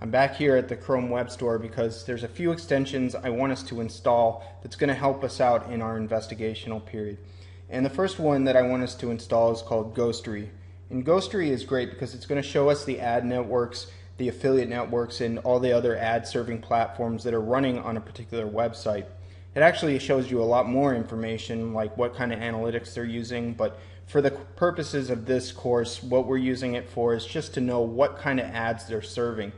I'm back here at the Chrome Web Store because there's a few extensions I want us to install that's going to help us out in our investigational period. And the first one that I want us to install is called Ghostery. And Ghostery is great because it's going to show us the ad networks, the affiliate networks, and all the other ad serving platforms that are running on a particular website. It actually shows you a lot more information, like what kind of analytics they're using, but for the purposes of this course, what we're using it for is just to know what kind of ads they're serving.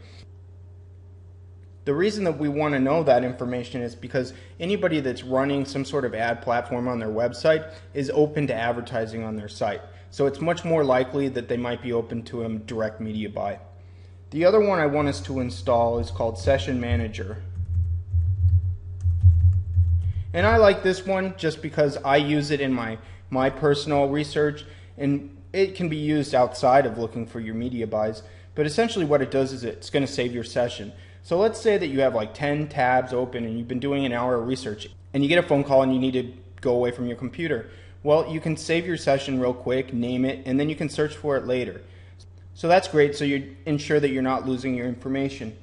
The reason that we want to know that information is because anybody that's running some sort of ad platform on their website is open to advertising on their site. So it's much more likely that they might be open to a direct media buy. The other one I want us to install is called Session Manager. And I like this one just because I use it in my personal research, and it can be used outside of looking for your media buys. But essentially what it does is it's going to save your session. So let's say that you have like 10 tabs open and you've been doing an hour of research and you get a phone call and you need to go away from your computer. Well, you can save your session real quick, name it, and then you can search for it later. So that's great, so you ensure that you're not losing your information.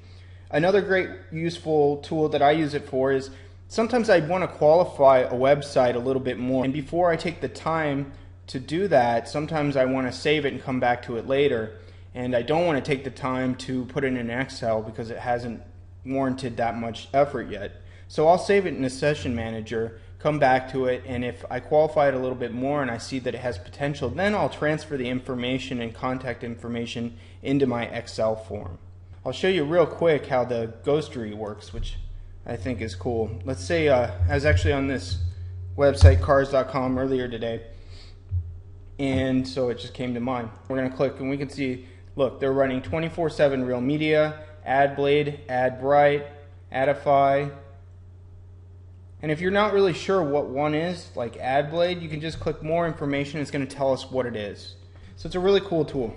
Another great useful tool that I use it for is sometimes I want to qualify a website a little bit more, and before I take the time to do that, sometimes I want to save it and come back to it later. And I don't want to take the time to put it in Excel because it hasn't warranted that much effort yet. So I'll save it in a Session Manager, come back to it, and if I qualify it a little bit more and I see that it has potential, then I'll transfer the information and contact information into my Excel form. I'll show you real quick how the Ghostery works, which I think is cool. Let's say I was actually on this website, cars.com, earlier today, and so it just came to mind. We're going to click and we can see, look, they're running 24/7 Real Media, AdBlade, AdBright, Adify. And if you're not really sure what one is, like AdBlade, you can just click more information. It's going to tell us what it is. So it's a really cool tool.